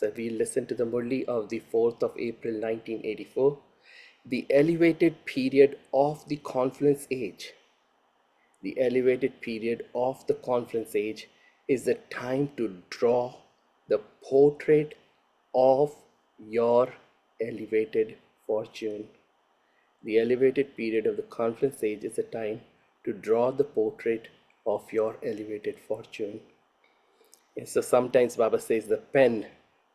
So we listen to the Murli of the 4th of April 1984, the elevated period of the confluence age. The elevated period of the confluence age is the time to draw the portrait of your elevated fortune. The elevated period of the confluence age is a time to draw the portrait of your elevated fortune. And so sometimes Baba says the pen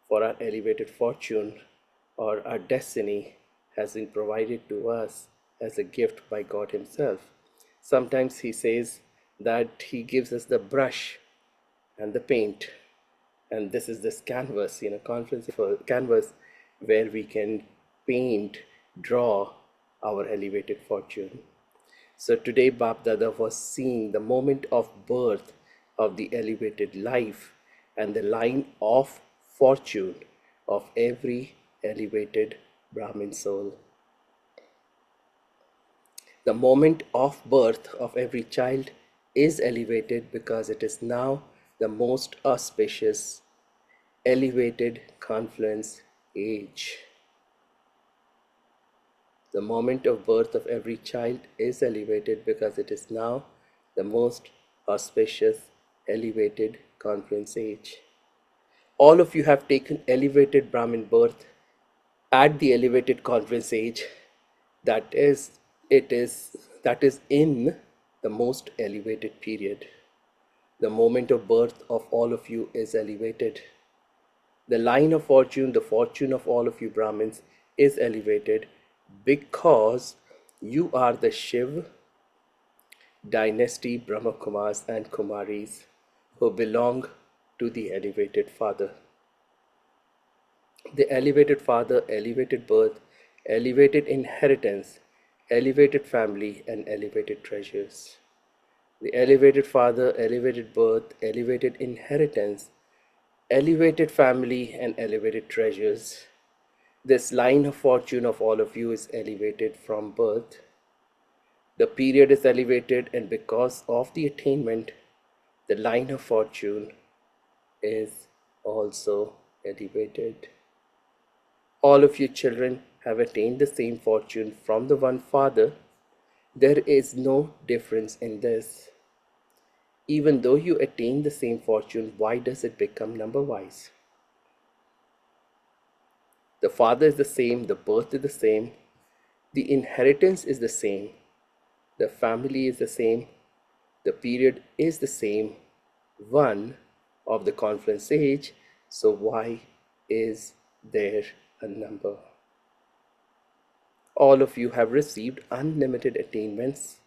for our elevated fortune or our destiny has been provided to us as a gift by God Himself. Sometimes He says that He gives us the brush and the paint, and this is this canvas, confluence for canvas where we can paint, draw our elevated fortune. So today Bap Dada was seeing the moment of birth of the elevated life and the line of fortune of every elevated Brahmin soul. The moment of birth of every child is elevated because it is now the most auspicious elevated confluence age. The moment of birth of every child is elevated because it is now the most auspicious elevated confluence age. All of you have taken elevated Brahmin birth at the elevated confluence age. That is in the most elevated period. The moment of birth of all of you is elevated. The line of fortune, the fortune of all of you Brahmins is elevated because you are the Shiv dynasty Brahma Kumars and Kumaris who belong to the elevated father. The elevated father, elevated birth, elevated inheritance, elevated family, and elevated treasures. The elevated father, elevated birth, elevated inheritance, elevated family, and elevated treasures. This line of fortune of all of you is elevated from birth. The period is elevated, and because of the attainment, the line of fortune is also elevated. All of you children have attained the same fortune from the one father. There is no difference in this. Even though you attain the same fortune, why does it become number-wise? The father is the same, the birth is the same, the inheritance is the same, the family is the same, the period is the same, one of the confluence age, so why is there a number? All of you have received unlimited attainments,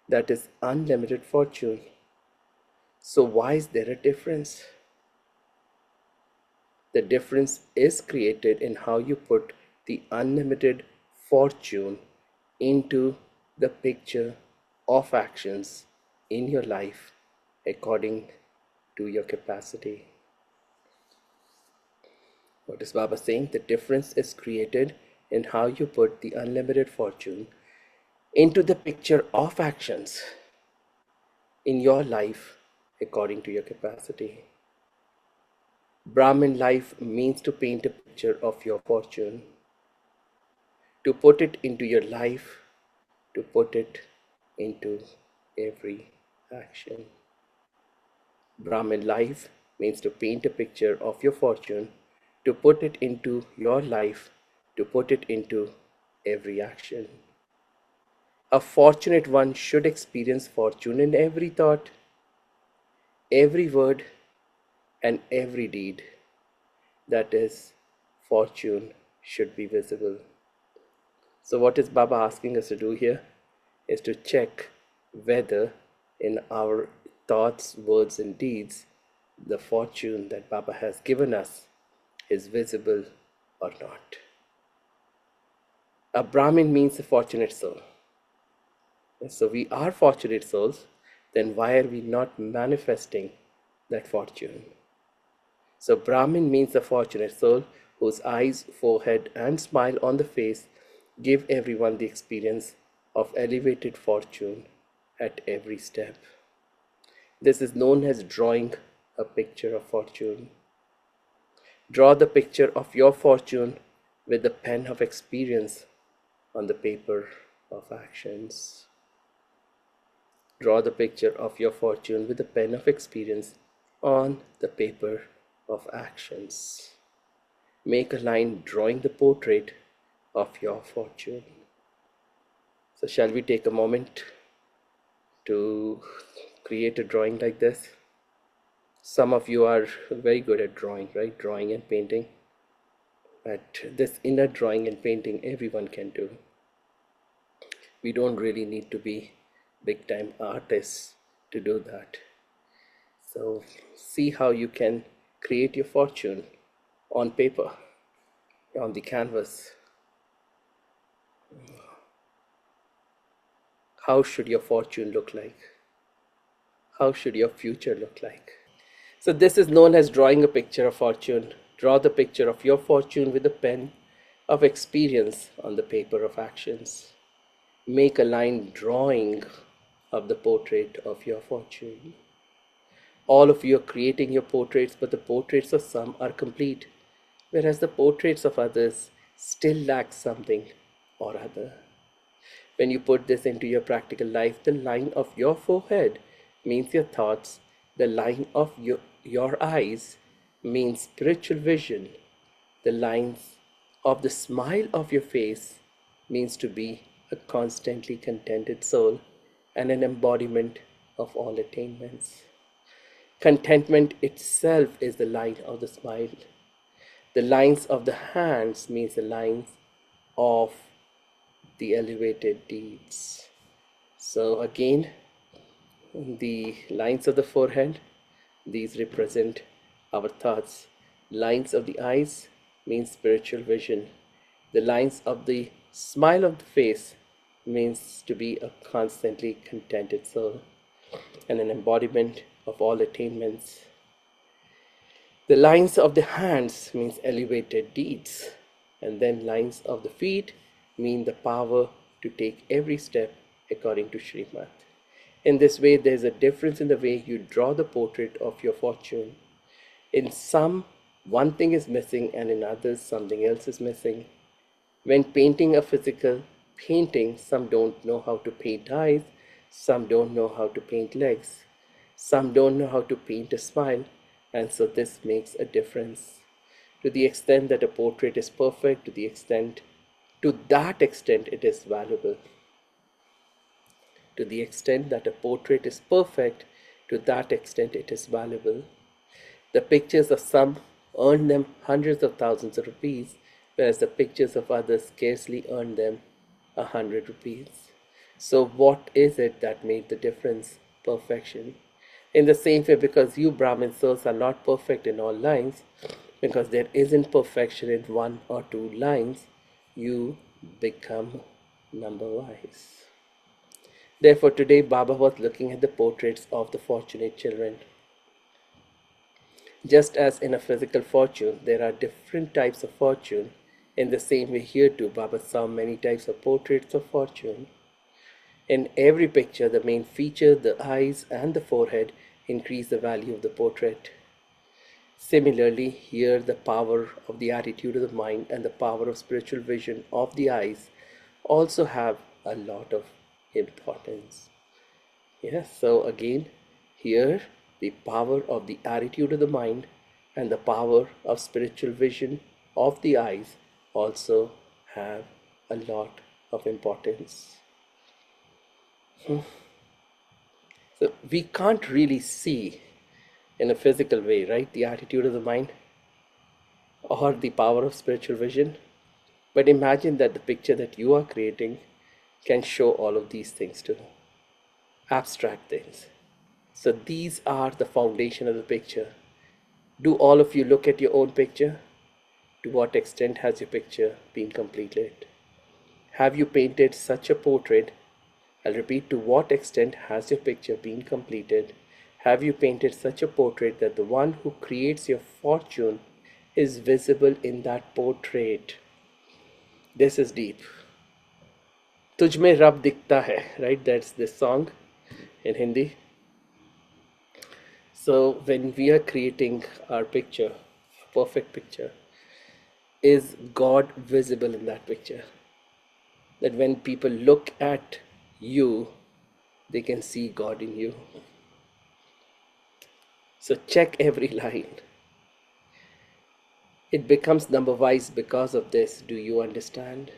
that is unlimited fortune. So why is there a difference? The difference is created in how you put the unlimited fortune into the picture of actions in your life according to your capacity. What is Baba saying? The difference is created in how you put the unlimited fortune into the picture of actions in your life according to your capacity. Brahmin life means to paint a picture of your fortune, to put it into your life, to put it into every action. Brahmin life means to paint a picture of your fortune, to put it into your life, to put it into every action. A fortunate one should experience fortune in every thought, every word, and every deed. That is, fortune should be visible. So what is Baba asking us to do here is to check whether in our thoughts, words, and deeds, the fortune that Baba has given us is visible or not. A Brahmin means a fortunate soul. So we are fortunate souls, then why are we not manifesting that fortune? So Brahmin means a fortunate soul whose eyes, forehead, and smile on the face give everyone the experience of elevated fortune at every step. This is known as drawing a picture of fortune. Draw the picture of your fortune with the pen of experience on the paper of actions. Draw the picture of your fortune with the pen of experience on the paper of actions. Make a line drawing the portrait of your fortune. So shall we take a moment to create a drawing like this? Some of you are very good at drawing, right? Drawing and painting. But this inner drawing and painting everyone can do. We don't really need to be big time artists to do that. So see how you can create your fortune on paper, on the canvas. How should your fortune look like? How should your future look like? So this is known as drawing a picture of fortune. Draw the picture of your fortune with a pen of experience on the paper of actions. Make a line drawing of the portrait of your fortune. All of you are creating your portraits, but the portraits of some are complete, whereas the portraits of others still lack something or other. When you put this into your practical life, the line of your forehead means your thoughts, the line of your eyes means spiritual vision, the lines of the smile of your face means to be a constantly contented soul and an embodiment of all attainments. Contentment itself is the line of the smile. The lines of the hands means the lines of the elevated deeds. So again, the lines of the forehead, these represent our thoughts. Lines of the eyes means spiritual vision. The lines of the smile of the face means to be a constantly contented soul and an embodiment of all attainments. The lines of the hands means elevated deeds, and then lines of the feet mean the power to take every step according to Srimad. In this way, there is a difference in the way you draw the portrait of your fortune. In some, one thing is missing, and in others, something else is missing. When painting a physical painting, some don't know how to paint eyes, some don't know how to paint legs, some don't know how to paint a smile, and so this makes a difference. To the extent that a portrait is perfect, to that extent it is valuable. To the extent that a portrait is perfect, to that extent it is valuable. The pictures of some earn them hundreds of thousands of rupees, whereas the pictures of others scarcely earn them 100 rupees. So what is it that made the difference? Perfection. In the same way, because you Brahmin souls are not perfect in all lines, because there isn't perfection in one or two lines, you become number wise. Therefore, today Baba was looking at the portraits of the fortunate children. Just as in a physical fortune, there are different types of fortune, in the same way here too, Baba saw many types of portraits of fortune. In every picture, the main feature, the eyes and the forehead, increase the value of the portrait. Similarly, here the power of the attitude of the mind and the power of spiritual vision of the eyes also have a lot of importance. Yes, so again, here the power of the attitude of the mind and the power of spiritual vision of the eyes also have a lot of importance. So we can't really see in a physical way, right, the attitude of the mind or the power of spiritual vision. But imagine that the picture that you are creating can show all of these things too. Abstract things. So these are the foundation of the picture. Do all of you look at your own picture? To what extent has your picture been completed? Have you painted such a portrait? I'll repeat, to what extent has your picture been completed? Have you painted such a portrait that the one who creates your fortune is visible in that portrait? This is deep. तुझ में रब दिखता है, right? That's this song in Hindi. So when we are creating our picture, perfect picture, is God visible in that picture? That when people look at you, they can see God in you. So check every line. It becomes number wise because of this. Do you understand?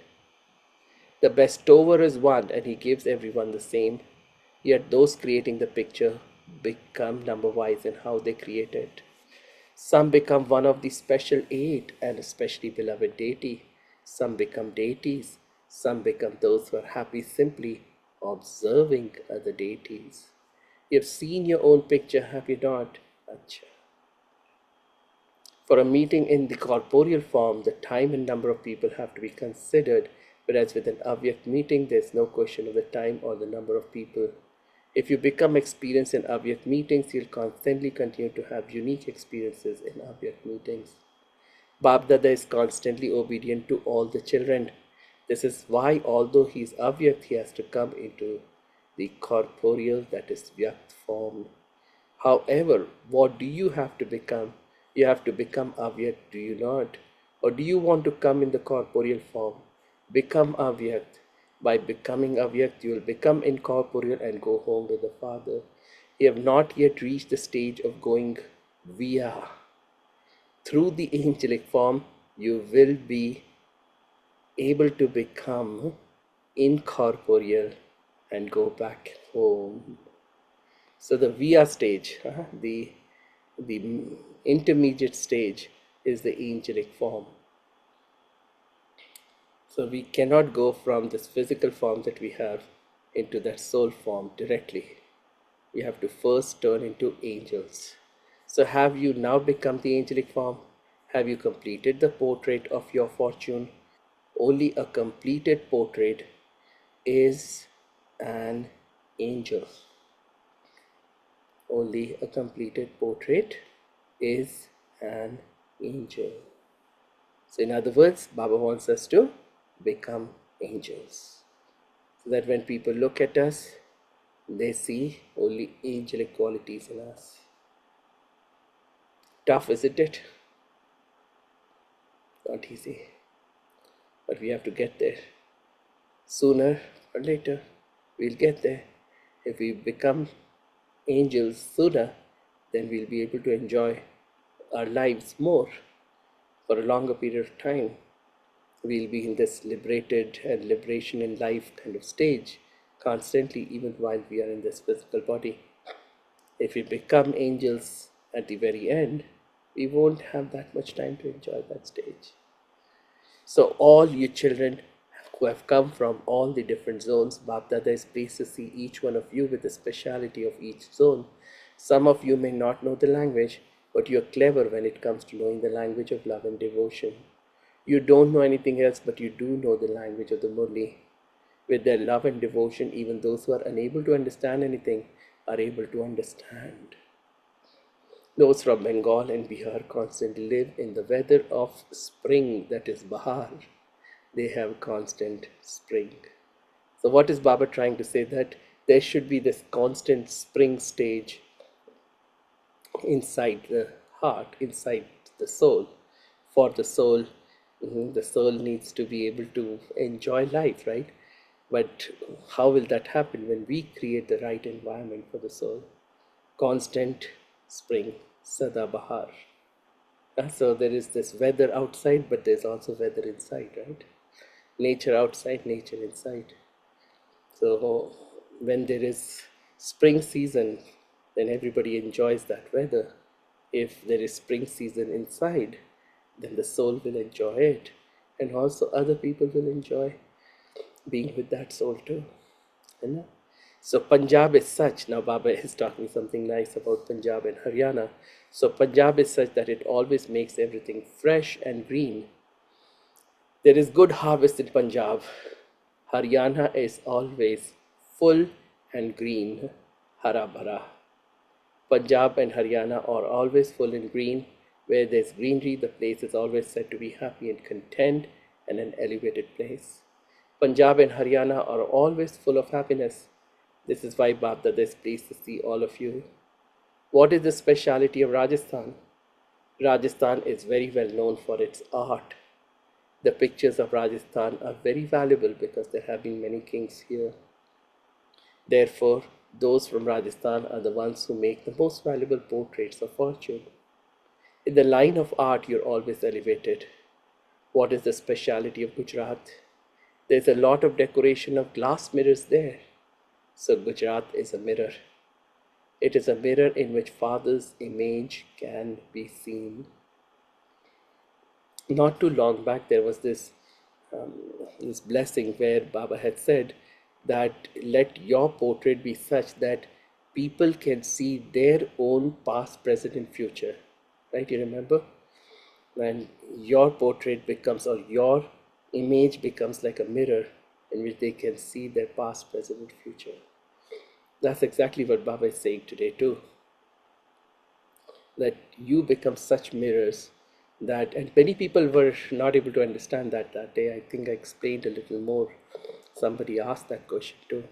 The bestower is one and he gives everyone the same. Yet those creating the picture become number wise in how they create it. Some become one of the special eight and especially beloved deity. Some become deities. Some become those who are happy simply observing other deities. You've seen your own picture, have you not? Acha. For a meeting in the corporeal form, the time and number of people have to be considered, whereas with an Avyakt meeting, there's no question of the time or the number of people. If you become experienced in Avyakt meetings, you'll constantly continue to have unique experiences in Avyakt meetings. Bab Dada is constantly obedient to all the children. This is why, although he is Avyakt, he has to come into the corporeal, that is Vyakt form. However, what do you have to become? You have to become Avyakt, do you not? Or do you want to come in the corporeal form? Become Avyakt. By becoming Avyakt, you will become incorporeal and go home with the Father. You have not yet reached the stage of going via. Through the angelic form, you will be able to become incorporeal and go back home. So the via stage, the intermediate stage is the angelic form. So we cannot go from this physical form that we have into that soul form directly. We have to first turn into angels. So have you now become the angelic form? Have you completed the portrait of your fortune? Only a completed portrait is an angel. Only a completed portrait is an angel. So in other words, Baba wants us to become angels. So that when people look at us, they see only angelic qualities in us. Tough, isn't it? Not easy. But we have to get there. Sooner or later, we'll get there. If we become angels sooner, then we'll be able to enjoy our lives more for a longer period of time. We'll be in this liberated and liberation in life kind of stage constantly, even while we are in this physical body. If we become angels at the very end, we won't have that much time to enjoy that stage. So all you children who have come from all the different zones, Bap Dada is pleased to see each one of you with the speciality of each zone. Some of you may not know the language, but you're clever when it comes to knowing the language of love and devotion. You don't know anything else, but you do know the language of the Murli. With their love and devotion, even those who are unable to understand anything are able to understand. Those from Bengal and Bihar constantly live in the weather of spring, that is Bahar. They have constant spring. So what is Baba trying to say? That there should be this constant spring stage inside the heart, inside the soul. For the soul, the soul needs to be able to enjoy life, right? But how will that happen? When we create the right environment for the soul. Constant spring, Sada Bahar. So there is this weather outside, but there's also weather inside, right? Nature outside, nature inside. So when there is spring season, then everybody enjoys that weather. If there is spring season inside, then the soul will enjoy it. And also other people will enjoy being with that soul too. You know? So Punjab is such, now Baba is talking something nice about Punjab and Haryana. So Punjab is such that it always makes everything fresh and green. There is good harvest in Punjab. Haryana is always full and green, hara bhara. Punjab and Haryana are always full and green. Where there's greenery, the place is always said to be happy and content and an elevated place. Punjab and Haryana are always full of happiness. This is why Bab Dada is pleased to see all of you. What is the speciality of Rajasthan? Rajasthan is very well known for its art. The pictures of Rajasthan are very valuable because there have been many kings here. Therefore, those from Rajasthan are the ones who make the most valuable portraits of fortune. In the line of art, you're always elevated. What is the speciality of Gujarat? There's a lot of decoration of glass mirrors there. So, Gujarat is a mirror. It is a mirror in which Father's image can be seen. Not too long back, there was um, this blessing where Baba had said that let your portrait be such that people can see their own past, present, and future. Right? You remember? And your portrait becomes, or your image becomes like a mirror in which they can see their past, present, and future. That's exactly what Baba is saying today, too. That you become such mirrors that, and many people were not able to understand that day. I think I explained a little more. Somebody asked that question too.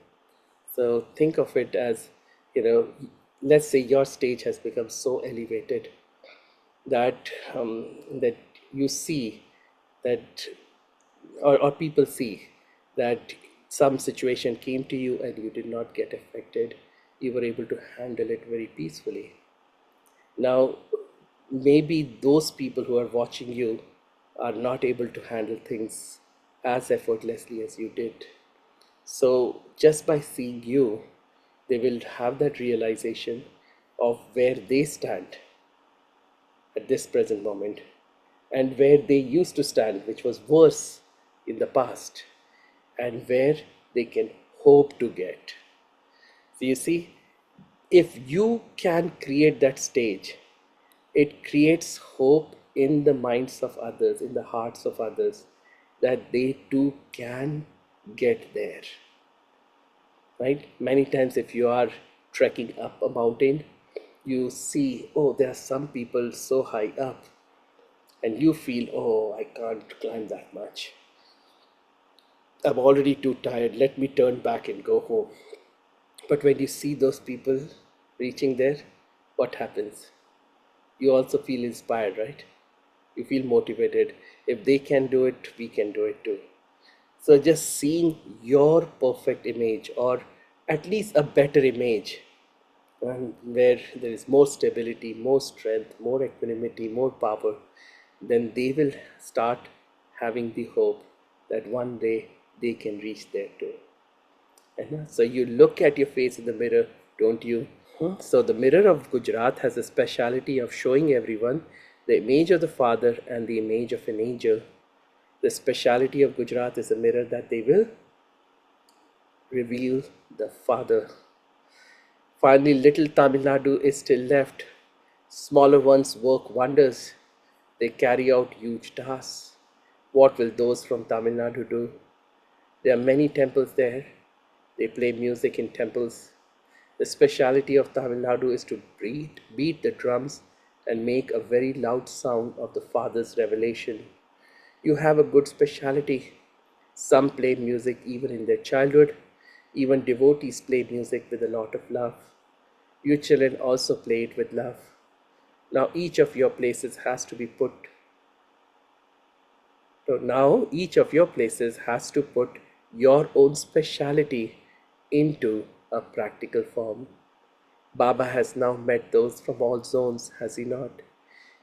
So think of it as, you know, let's say your stage has become so elevated that that you see that, or people see that some situation came to you and you did not get affected. You were able to handle it very peacefully. Now, maybe those people who are watching you are not able to handle things as effortlessly as you did. So, just by seeing you, they will have that realization of where they stand at this present moment and where they used to stand, which was worse in the past, and where they can hope to get. So, you see, if you can create that stage, it creates hope in the minds of others, in the hearts of others, that they too can get there. Right? Many times, if you are trekking up a mountain, you see, oh, there are some people so high up, and you feel, oh, I can't climb that much. I'm already too tired. Let me turn back and go home. But when you see those people reaching there, what happens? You also feel inspired, right? You feel motivated. If they can do it, we can do it too. So just seeing your perfect image, or at least a better image, where there is more stability, more strength, more equanimity, more power, then they will start having the hope that one day they can reach there too. And so you look at your face in the mirror, don't you? So the mirror of Gujarat has a speciality of showing everyone the image of the Father and the image of an angel. The speciality of Gujarat is a mirror that they will reveal the Father. Finally, little Tamil Nadu is still left. Smaller ones work wonders. They carry out huge tasks. What will those from Tamil Nadu do? There are many temples there. They play music in temples. The speciality of Tamil Nadu is to beat the drums and make a very loud sound of the Father's revelation. You have a good speciality. Some play music even in their childhood. Even devotees play music with a lot of love. You children also play it with love. Now each of your places has to be put. So now each of your places has to put your own speciality into a practical form. Baba has now met those from all zones, has he not?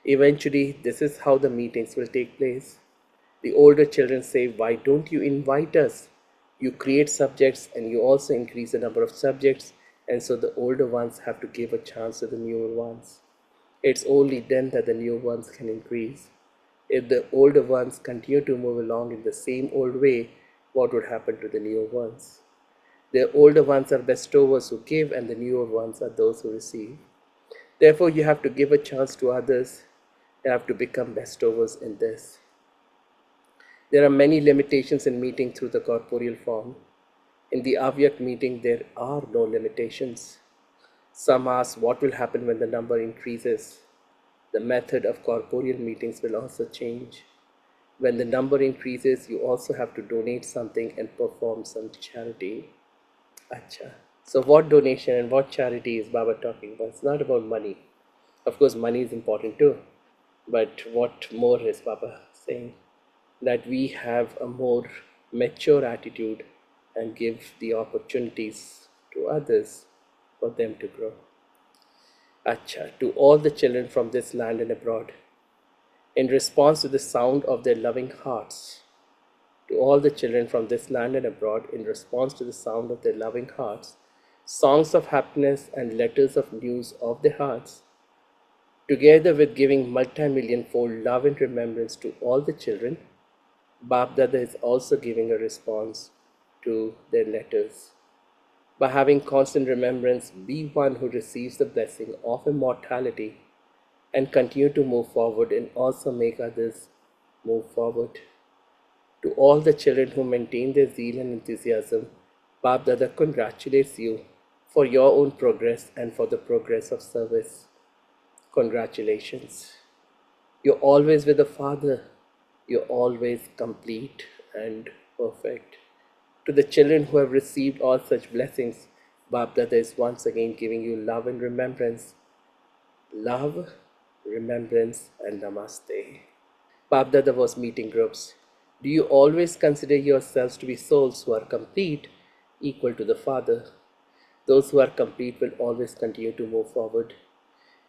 Eventually, this is how the meetings will take place. The older children say, why don't you invite us? You create subjects and you also increase the number of subjects, and so the older ones have to give a chance to the newer ones. It's only then that the new ones can increase. If the older ones continue to move along in the same old way, what would happen to the newer ones? The older ones are bestowers who give, and the newer ones are those who receive. Therefore, you have to give a chance to others. You have to become bestowers in this. There are many limitations in meeting through the corporeal form. In the Avyakt meeting, there are no limitations. Some ask what will happen when the number increases. The method of corporeal meetings will also change. When the number increases, you also have to donate something and perform some charity. Acha. So what donation and what charity is Baba talking about? It's not about money. Of course, money is important too. But what more is Baba saying? That we have a more mature attitude and give the opportunities to others for them to grow. Acha, to all the children from this land and abroad, in response to the sound of their loving hearts, to all the children from this land and abroad, in response to the sound of their loving hearts, songs of happiness and letters of news of their hearts, together with giving multi-million fold love and remembrance to all the children, Bap Dada is also giving a response to their letters. By having constant remembrance, be one who receives the blessing of immortality and continue to move forward and also make others move forward. To all the children who maintain their zeal and enthusiasm, Bap Dada congratulates you for your own progress and for the progress of service. Congratulations. You're always with the Father. You're always complete and perfect. To the children who have received all such blessings, Bap Dada is once again giving you love and remembrance. Love, remembrance, and namaste. Bap Dada was meeting groups. Do you always consider yourselves to be souls who are complete, equal to the Father? Those who are complete will always continue to move forward.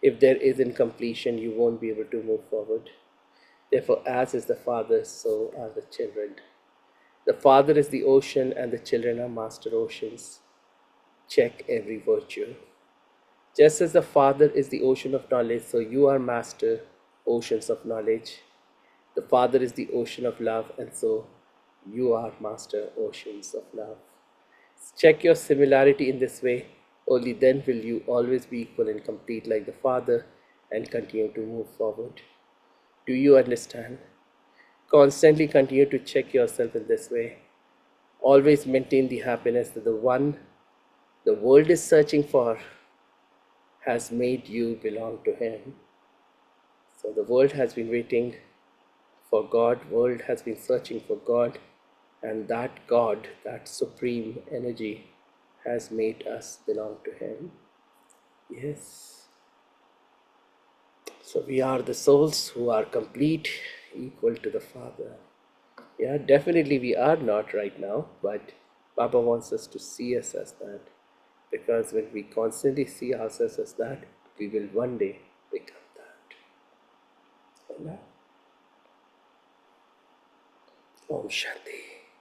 If there is incompletion, you won't be able to move forward. Therefore, as is the Father, so are the children. The Father is the ocean, and the children are master oceans. Check every virtue. Just as the Father is the ocean of knowledge, so you are master oceans of knowledge. The Father is the ocean of love, and so you are master oceans of love. Check your similarity in this way. Only then will you always be equal and complete like the Father and continue to move forward. Do you understand? Constantly continue to check yourself in this way. Always maintain the happiness that the one the world is searching for has made you belong to Him. So the world has been waiting for God, world has been searching for God, and that God, that supreme energy, has made us belong to Him. Yes. So we are the souls who are complete, equal to the Father. Yeah, definitely we are not right now, but Baba wants us to see us as that. Because when we constantly see ourselves as that, we will one day become that. Om Shanti.